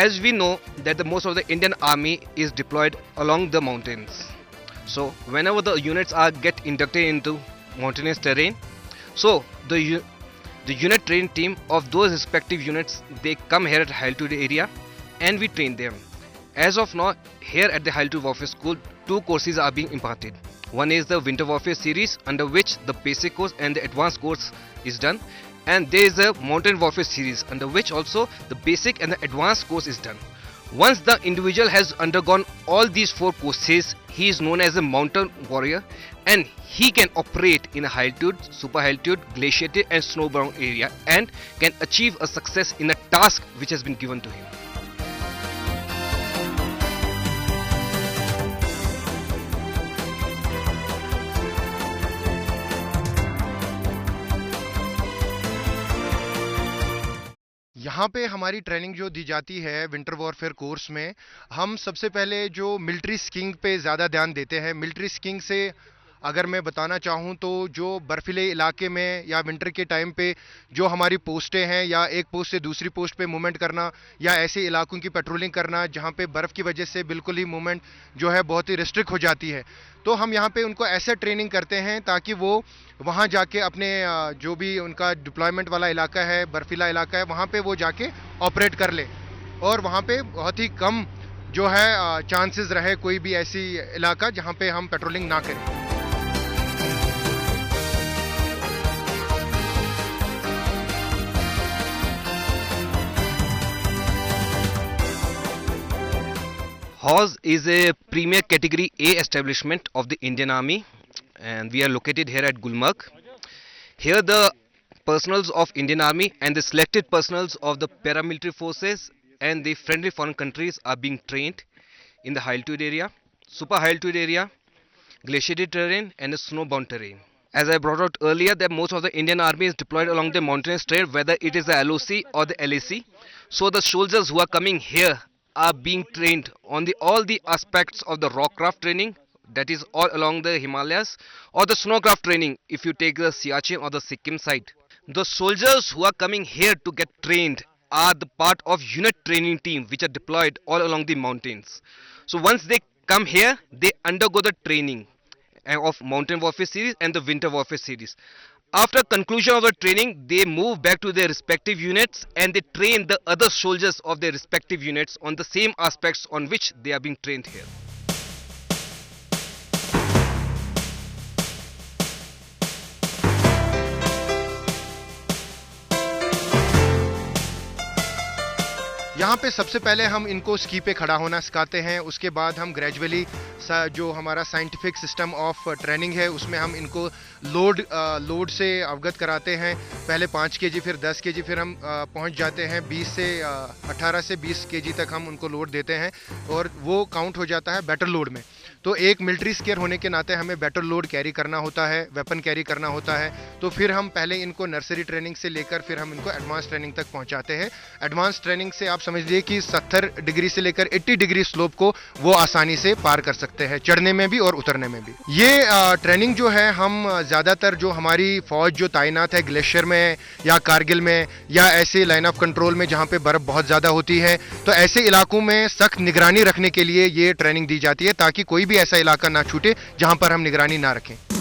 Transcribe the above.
as we know that the most of the Indian army is deployed along the mountains. So whenever the units are get inducted into mountainous terrain, so the unit train team of those respective units, they come here at High Altitude area and we train them. As of now, here at the High Altitude Warfare School, two courses are being imparted. One is the Winter Warfare series, under which the basic course and the advanced course is done, and there is a Mountain Warfare series, under which also the basic and the advanced course is done. Once the individual has undergone all these four courses, he is known as a mountain warrior, and he can operate in a high altitude, super high altitude, glaciated and snowbound area, and can achieve a success in a task which has been given to him. यहाँ पे हमारी training जो दी जाती है winter warfare course में, हम सबसे पहले जो मिलिट्री स्कीइंग पे ज़्यादा ध्यान देते हैं। मिलिट्री स्कीइंग से अगर मैं बताना चाहूँ तो जो बर्फीले इलाके में या विंटर के टाइम पे जो हमारी पोस्टें हैं, या एक पोस्ट से दूसरी पोस्ट पे मूवमेंट करना, या ऐसे इलाकों की पेट्रोलिंग करना जहाँ पे बर्फ़ की वजह से बिल्कुल ही मूवमेंट जो है बहुत ही रिस्ट्रिक्ट हो जाती है, तो हम यहाँ पे उनको ऐसे ट्रेनिंग करते हैं ताकि वो वहाँ जाके अपने जो भी उनका डिप्लॉयमेंट वाला इलाका है, बर्फीला इलाका है, वहाँ पे वो जाके ऑपरेट कर ले, और वहाँ पे बहुत ही कम जो है चांसेस रहे कोई भी ऐसी इलाका जहाँ पे हम पेट्रोलिंग ना करें। HAWS is a premier category A establishment of the Indian Army, and we are located here at Gulmarg. Here the personals of Indian Army and the selected personals of the paramilitary forces and the friendly foreign countries are being trained in the high altitude area, super high altitude area, glaciated terrain and the snowbound terrain. As I brought out earlier, that most of the Indian Army is deployed along the mountainous terrain, whether it is the LOC or the LAC. So the soldiers who are coming here are being trained on all the aspects of the rockcraft training, that is all along the Himalayas, or the snowcraft training if you take the Siachen or the Sikkim side. The soldiers who are coming here to get trained are the part of unit training team which are deployed all along the mountains. So once they come here, they undergo the training of Mountain Warfare series and the Winter Warfare series. After conclusion of the training, they move back to their respective units and they train the other soldiers of their respective units on the same aspects on which they are being trained here. यहाँ पे सबसे पहले हम इनको ski पे खड़ा होना सिखाते हैं, उसके बाद हम ग्रेजुअली जो हमारा साइंटिफिक सिस्टम ऑफ ट्रेनिंग है उसमें हम इनको लोड से अवगत कराते हैं। पहले 5 केजी, फिर 10 केजी, फिर हम पहुँच जाते हैं 18 से 20 केजी तक हम उनको लोड देते हैं, और वो काउंट हो जाता है बेटर लोड में। तो एक मिलिट्री स्केयर होने के नाते हमें बेटर लोड कैरी करना होता है, वेपन कैरी करना होता है। तो फिर हम पहले इनको नर्सरी ट्रेनिंग से लेकर फिर हम इनको एडवांस ट्रेनिंग तक पहुंचाते हैं। एडवांस ट्रेनिंग से आप समझ लीजिए कि 70 डिग्री से लेकर 80 डिग्री स्लोप को वो आसानी से पार कर सकते हैं, चढ़ने में भी और उतरने में भी। ये ट्रेनिंग जो है हम ज़्यादातर जो हमारी फौज जो तैनात है ग्लेशियर में या कारगिल में या ऐसे लाइन ऑफ कंट्रोल में जहाँ पे बर्फ़ बहुत ज़्यादा होती है, तो ऐसे इलाकों में सख्त निगरानी रखने के लिए ये ट्रेनिंग दी जाती है ताकि कोई भी ऐसा इलाका ना छूटे जहाँ पर हम निगरानी ना रखें।